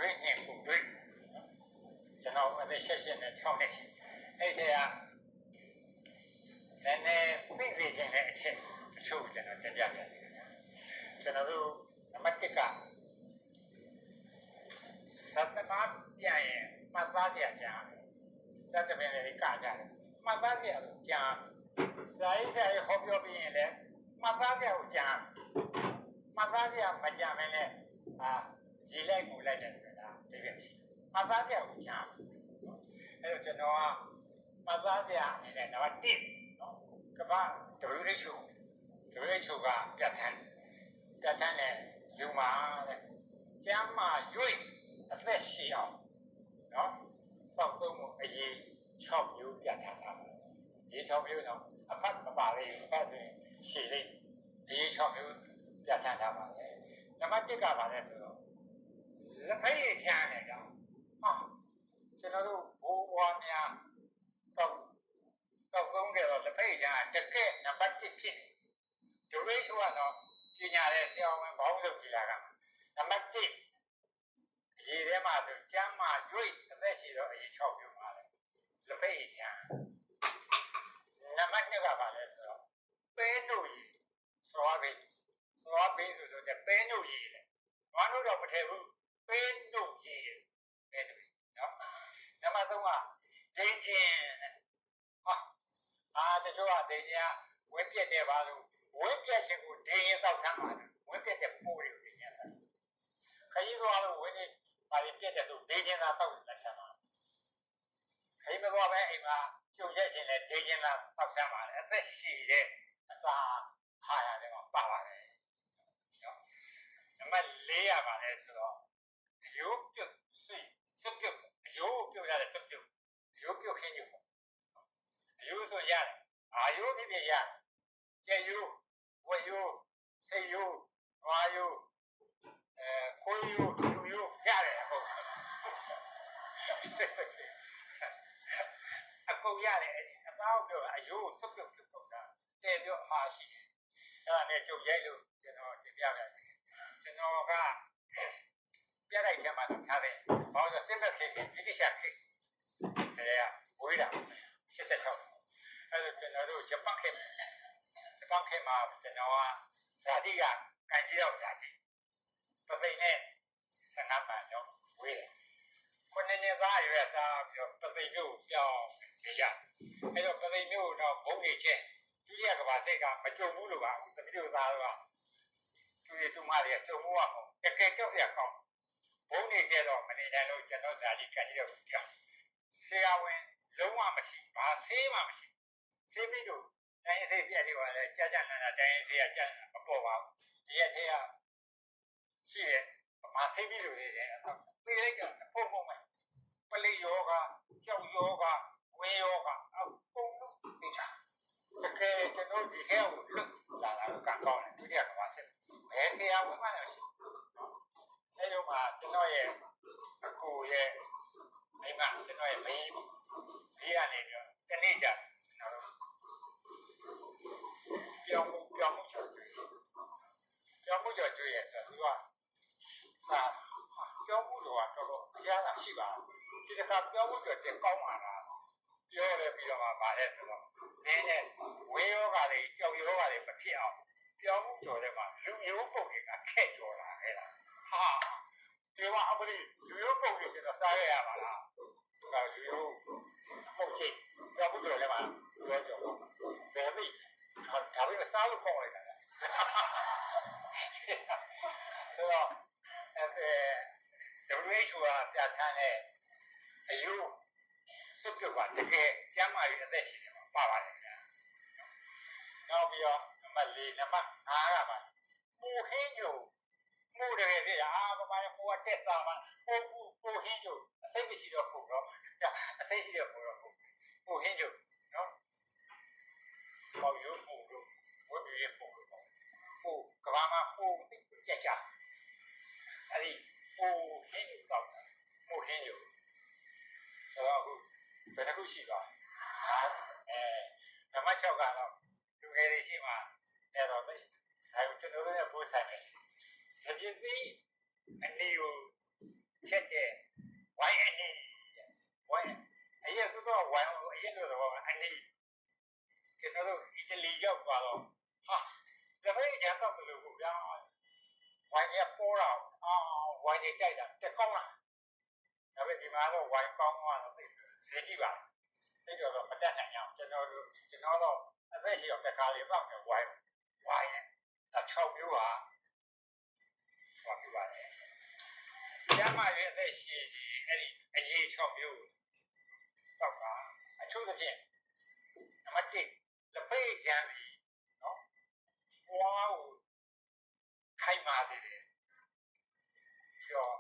တွေ့နဲ့ကိုတွေ့ကျွန်တော်အသက်88နဲ့6နှစ်ရှိအဲ့ဒီကလည်းသိစေခြင်းနဲ့အချက်တချို့ကျွန်တော်တင်ပြပြစီကျွန်တော်တို့နံပါတ်1ကသတ္တမပြန်ရင်မှတ်သားစရာကြားသတ္တပင်လေးကကြတယ်မှတ်သားစရာကိုကြားစာရေးဟောပြောပြီးရင်လည်းမှတ်သားစရာကိုကြားမှတ်သားစရာမကြားမင်းလည်းရေးလိုက်မှုလိုက်တယ်ဆိုတာတကယ်ရှိမှတ်သားစရာကိုကြားအဲ့တော့ကျွန်တော်ကမှတ်သားစရာအနေနဲ့နံပါတ်1နော်ကမ္ဘာ WHO ကပြဋ္ဌာန်းတဲ့ယူမှာတဲ့ကျမ်းမာ၍အသက်ရှည်အောင်နော်ပေါက်သုံးမှုအရေး6မျိုးပြဋ္ဌာန်းတာအရေး6မျိုးတော့အဖတ်မပါလေအဖတ်ဆိုရင်ရှည်လေးအရေး6မျိုးပြဋ္ဌာန်းထားပါတယ်နံပါတ်1ကပါလဲဆိုတော့လက်ဖက်ရည်ချမ်းတယ်ကြောင့်ကျွန်တော်တို့ဘိုးဘွားများတောက်သုံးကြတော့လက်ဖက်ရည်ချမ်းတကယ်နံပါတ်1ဖြစ်ဒိုရိတ်ကတော့ကျညာတဲ့ဆရာဝန်ဘောင်းစုပ်ကြီးလာကနံပါတ်1အရေးထဲမှာဆိုကျမ်းမာ၍အသက်ရှည်တော့အရေး6မျိုးပါလေလက်ဖက်ရည်ချမ်းနံပါတ်2ကပါလဲဆိုတော့ပဲနို့ရည်စွာဘင်းဆိုတော့ပဲနို့ရည်လေဝါနို့တော့မထည့်ဘူးပဲနို့ရည်ပဲတပည့်နော်နံပါတ်3ကဒိန်ကျင်တချို့ကဒိန်ကျင်ဝင်းပြက်တယ်ပါလို့ဝင်းပြက်ခြင်းကိုဒိန်ရင်တောက်ဆန်းပါတယ်ဝင်းပြက်တဲ့ပိုးတွေကိုဒိန်ကျင်တယ်ခရီးသွားလို့ဝင်းနေပါရင်ပြက်တယ်ဆိုဒိန်ကျင်တာတောက်လက်ဆန်းပါခရီးမသွားပဲအိမ်မှာကျုပ်ရက်ခြင်းလဲဒိန်ကျင်တာတောက်ဆန်းပါတယ်အသက်ရှည်တဲ့အစာဟာရတယ်မှာပါပါတယ်နော်နံပါတ်4ကပါလဲဆိုတော့အယိုးပြုတ်စပြုတ်အယိုးပြုတ်ရတဲ့စပြုတ်အယိုးပြုတ်ခင်းယူအယိုးဆိုရတယ်အာယိုးဖြစ်ရတယ်ကျက်ယိုးဝက်ယိုးစိတ်ယိုးနွားယိုးခွေးယိုးလူယိုးရတယ်ဟုတ်အကုန်ရတယ်အသားကိုပြောအယိုးစပြုတ်ပြုတ်ပုံစံတဲ့ပြောအမှားရှိတယ်အဲ့ဒါနဲ့ကြုံရိုက်လို့ကျွန်တော်တင်ပြပါစေကျွန်တော်ကပြလိုက်ထဲမှာထားတယ်ဘာလို့စစ်ဘက်ခေတ်ဗြိတိရှခေတ်အဲ့ဝေးတာ86အဲ့ဒါကျွန်တော်တို့ဂျပန်ခေတ်မှာကျွန်တော်ကဇာတိကကန်ကြီးတော့ဇာတိပသိနဲ့15ပန်တော့ဝေးတယ်ခုနှစ်သားရွယ်စားပြီးတော့ပသိမျိုးပြောင်းနေကြအဲ့တော့ပသိမျိုးတော့ဘုံကြီးချင်းဒုတိယကဘာစိတ်ကမကြုံဘူးလို့ပါသမီးတို့သားတော့သူရသူမတွေကြုံမှုကတကယ်ကြောက်စရာကောင်းဘုံကြီးကျတော့မနေနိုင်လို့ကျွန်တော်ဇာတိကန်ကြီးတော့ပြောင်းဆရာဝန်လုံးဝမရှိဘာဆေးမှမရှိဆေးပြီးတော့တိုင်းဆေးစီအတီးပါလေကြာကြာနာနာတိုင်းဆေးကကြာမပေါ်ပါဘူးဒီရက်ထဲကရှိတယ်ဘာဆေးပြီးလို့လေအဲ့ပြေးလိုက်ကြဖုံဖုံမဲ့ပလိယောဂကြောက်ယောဂဝင်းယောဂအကုန်လုံးပြီးတာတကယ်ကျွန်တော်ဒီထဲကိုလွတ်လာတာကကောင်းတယ်ဒုတိယကဘာဆေးဘယ်ဆရာဝန်မှလည်းမရှိအဲ့တော့မှကျွန်တော်ရဲ့အခုရဲ့မိမကျွန်တော်ရဲ့မင်းကြီးကနေပြီးတော့တနေ့ကျကျွန်တော်ပြောင်းမှုချော်ကျွေးရဆိုသူကစာပြောင်းမှုတော့တော်အများကြီးရှိပါဒီတစ်ခါပြောင်းမှုတော့တက်ကောင်းပါလားပြောရပြီးတော့မှဗာလဲဆိုတော့နင်းနဲ့ဝင်းယောဂါတွေကြောက်ယောဂါတွေမဖြစ်အောင်ပြောင်းမှုကျော်တဲ့မှာလူမျိုးပုံတွေကခက်ကျော်လာခဲ့တာဒီမှာအပလီလူမျိုးပုံတွေကျွန်တော်စားရပါလားလူမျိုးဟုတ်ချင်ပြောင်းမှုကျော်လည်းမှာပြောကျော်ဘယ်မိဒါပေမဲ့စားလို့ခေါ်လိုက်တာဆိုတော့WHO ကပြဋ္ဌာန်းတဲ့အယူစုပ်ပြုတ်ပါတကယ်ကျမ်းမာရေးအသက်ရှင်နေမှာပါပါတယ်ခင်ဗျာနောက်ပြီးတော့နံပါတ်4နံပါတ်5ကပါပူဟင်းကြုံမှုတကယ်ပြရဘာမှကိုကတက်စားမှာပူဟင်းကြုံအစိတ်မရှိတော့ပူတော့အစိတ်ရှိတော့ပူတော့ပူဟင်းကြုံနော်ပေါ့ရုပ်ပူလို့ဝတ်ပြည့်ပူလို့ပူကဘာမှာပူကြကြအဲ့ဒီပူဟင်းကြုံတော့ပူဟင်းကြုံဆိုတော့အခုဘယ်တစ်ခုရှိသွားနံပါတ်6ကတော့လူငယ်တွေရှိမှအဲ့တော့ဆိုင်ကျွန်တော်တို့နဲ့ပို့ဆိုင်မယ်စပြည့်သိအနီကို ချက်တဲ့ဝိုင်းအနေဝိုင်းအရင်ကတော့ဝိုင်းအရင်ကတော့အနေကျွန်တော်တို့အီတလီရောက်သွားတော့ဟာဒါပဲရတော့ဘယ်လိုကိုပြောင်းဝိုင်းရပေါ်တော့ဝိုင်းကြိုက်တာတက်ကောင်းလားဒါပေမဲ့ဒီမှာတော့ဝိုင်းကောင်းသွားတော့သိဈေးကြည့်ပါသိတော့မတက်နိုင်အောင်ကျွန်တော်တော့အသက်ရှိအောင်တက်ကားလေးပေါ့ဝိုင်းနဲ့6မျိုးဟာဟောပြပါတယ်ကျမ်းမာရေးအသက်ရှိအဲ့ဒီအရေး6မျိုးတော့ကအချို့သဖြင့်နံပါတ်1လက်ဖေးချမ်းပြီးနော်ဘွားကိုခိုင်မာစေတယ်ပြီးတော့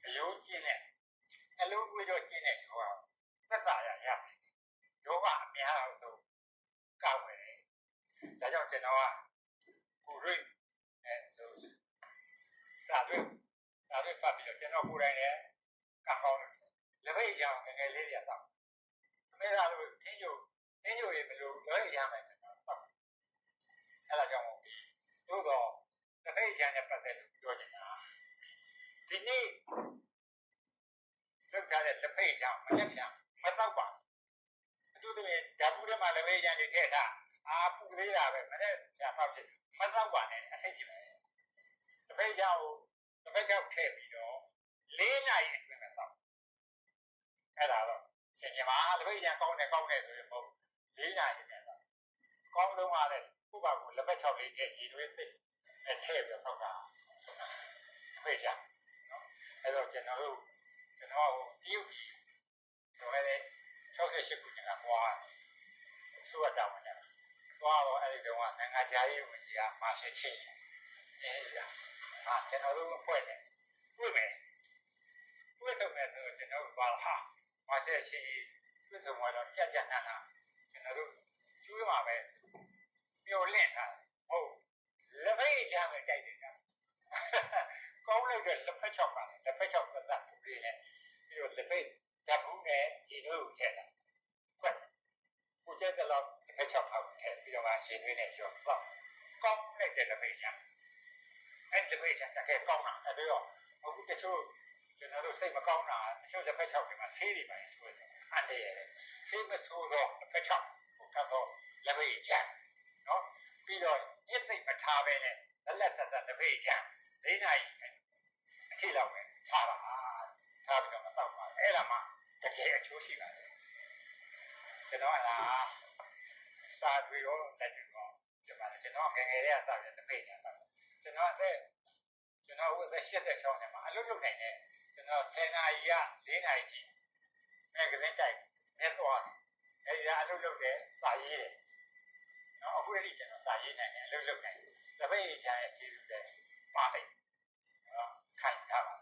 အယိုးကျင်းတဲ့အလုံးတွေးတော့ကျင်းတဲ့ယောဂသက်သာရစေတယ်ယောဂအများအောင်ဆုံးကောက်ဝင်တယ်ဒါကြောင့်ကျွန်တော်ကကိုရိဆိုစာတွေ့ပတ်ပြီးတော့ကျွန်တော်ကိုယ်တိုင်လည်းကံကောင်းတယ်လက်ဖေးချမ်းငယ်ငယ်လေးတွေတော့အမေသာလို့ထင်းကျိုရေမလို့လွှဲရမယ်ကျွန်တော်တော့အဲ့ဒါကြောင့်သို့တော့လက်ဖေးချမ်းနဲ့ပတ်သက်လို့ပြောချင်တာဒီနေ့လောက်ထားတဲ့လက်ဖေးချမ်းမရက်ချမ်းမတော့ပါအထူးသဖြင့်ဓာတ်ဘူးထဲမှာလက်ဖေးချမ်းတွေထည့်ထားပူသေးတာပဲမနဲ့ပြန်ဖောက်ဖြစ်မတော့ပါနဲ့အဆိပ်ဖြစ်မယ်လက်ဖေးချမ်းကိုလက်ဖေးချမ်းထည့်ပြီးတော့4 နာရီအတွင်းမှာတော့အဲ့ဒါတော့ဆင်ញမှာလက်ဖေးချမ်းကောင်းတယ်ဆိုရင်မဟုတ်4 နာရီအတွင်းတော့ကောင်းဆုံးပါလေခုပါကိုလက်ဖက်6လေးထည့်ရေသွေးသိထည့်ပြီးတော့တာဖေးချမ်းနော်အဲ့တော့ကျွန်တော်တရုတ်ပြည်ဆိုရဲ68ခုနှစ်ကသွားဆိုရတာဝင်တယ်သွားတော့အဲ့ဒီတော့နိုင်ငံခြားရေးဝန်ကြီးကမာရှယ်ချင်းကျွန်တော်တို့အဖွဲ့နဲ့တွေ့မယ်တွေ့ဆုံမယ်ဆိုတော့ကျွန်တော်တို့သွားဟာမာရှယ်ချင်းတွေ့ဆုံတော့ကြက်နာနာကျွန်တော်တို့ကျွေးမှာပဲမျောလင့်ထားဟုတ်လက်ဖေးချမ်းပဲကြိုက်တယ်ကောင်းလိုက်တဲ့လက်ဖက်ချောက်ပါလက်ဖက်ချောက်သက်ပူလေးနဲ့ပြီးတော့လက်ဖေးဓာတ်ဘူးနဲ့ရေနွေးကိုထည့်တာခွက်ကိုကျက်တဲ့လောက်လက်ဖက်ချောက်ပါထည့်ပြီးတော့ရေနွေးနဲ့ရောကောင်းလိုက်တဲ့လက်ဖေးချမ်းအဲ့ဒီလက်ဖေးချမ်းတကယ်ကောင်းတာအဲ့တော့အခုတချို့ကျွန်တော်တို့စိတ်မကောင်းတာတချို့လက်ဖက်ချောက်တွေမှာဆေးတွေပါဆိုအန်တရဆေးမဆိုးတော့လက်ဖက်ချောက်ကိုကတော့လက်ဖေးချမ်းနော်ပြီးတော့ညစ်သိမ့်မထားပဲနဲ့လက်ဆက်လက်ဖေးချမ်း4 နာရီအထိလောက်ပဲထားပြီးတော့မတော့ပါအဲ့ဒါမှတကယ်အကျိုးရှိပါတယ်ကျွန်တော်စာတွေရောလက်တွေရောဒီမှာကျွန်တော်ငယ်လေးကစပြီးလက်ဖေးချမ်းတော့ကျွန်တော်အသက်86နဲ့မှာအလုပ်လုပ်နိုင်တယ်ကျွန်တော်10 နာရီက4 နာရီထိမဂ္ဂဇင်းတိုက်မြတ်သွားအဲ့ဒီအလုပ်လုပ်တယ်စာရေးတယ်နော်အခုလည်းကျွန်တော်စာရေးနိုင်တယ်အလုပ်လုပ်နိုင်တယ်လက်ဖေးချမ်းရဲ့ကျေးဇူးတွေပါတယ်ခိုင်ထားပါ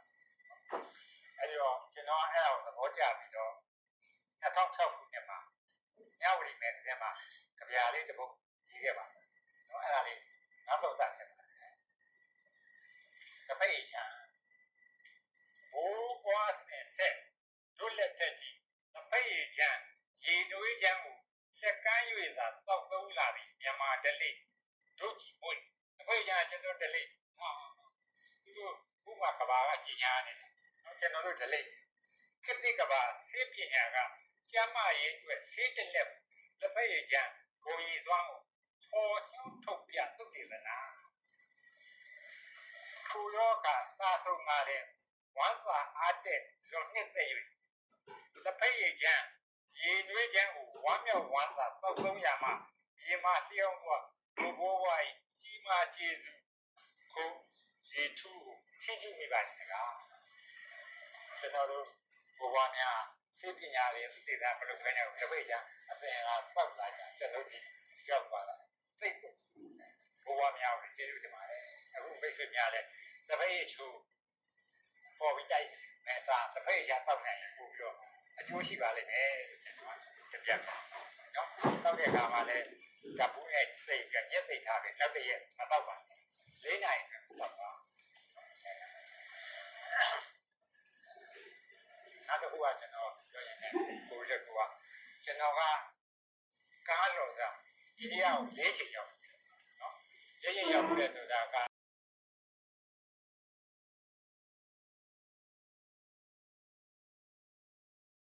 အဲ့ဒီတော့ကျွန်တော်အဲ့ဒါကိုသဘောကျပြီးတော့2006ခုနှစ်မှာညဝတီမဂ္ဂဇင်းမှာကြပြလေးတစ်ပုဒ်ရေးခဲ့ပါတယ်နော်အဲ့ဒါလေးနောက်တော့သက်ဆက်ပါတယ်လက်ဖေးချမ်းဘိုးဘွားဆင်ဆက်တို့လက်ထက်ကြီးလက်ဖေးချမ်းရေနွေးချမ်းကိုလက်ကမ်း၍သာတောက်သုံးလာပြီးမြန်မာဓလေ့တို့ကြည့်ပွင့်လက်ဖေးချမ်းကျွန်တော်ဓလေ့သူတို့ဘုမာကဘာကကြီးညာနေတယ်ကျွန်တော်တို့ဓလေ့ခေတ်သစ်ကဘာဆေးပညာကကျမ်းမာရေးအတွက်ဆေးတလက်လက်ဖက်ရည်ချမ်းကိုရည်စွမ်းကိုပေါ်ညှို့ထုတ်ပြသုတေသနာထိုယောကစာဆုံးလာတဲ့ဝမ်းသာအားတဲ့လွန်နှစ်သက်၍လက်ဖက်ရည်ချမ်းရေနွေးချမ်းကိုဝမ်းမြောက်ဝမ်းသာတောက်သုံးရမှာမြေမှာလျှောင်းသွားဘိုးဘွားဝိုင်းကြီးမားကျေးဇူးကိုရေထူးချီးကျူးမိပါတယ်ကွာကျွန်တော်တို့ဘဝများစိတ်ပညာတွေသိတာဘယ်လိုပဲနဲ့လက်ဖေးချမ်းအစဉ်အလာပောက်လာကြကျွန်တော်ဒီရောက်သွားတာသိဖို့ဘဝများကိုကျေးဇူးတင်ပါတယ်အခုမိတ်ဆွေများလည်းလက်ဖေးချူပေါ်ပြီးတိုက်မယ်စားလက်ဖေးချမ်းပောက်နိုင်ပို့ပြီးတော့အကျိုးရှိပါလိမ့်မယ်လို့ကျွန်တော်တင်ပြပါတယ်နော်တောက်တဲ့အခါမှာလည်းဓာတ်ဘူးနဲ့စိတ်ပြညက်သိထားပြီးနောက်တစ်ရက်မတောက်ပါနဲ့4 နာရီတောက်ပါနောက်တစ်ခုကကျွန်တော်ပြောရင်လည်းကိုယ်ကကျွန်တော်ကကားလို့ကအိန္ဒိယကို4 ချိန်ရောက်နော်4 ချိန်ရောက်ပြီဆိုတာက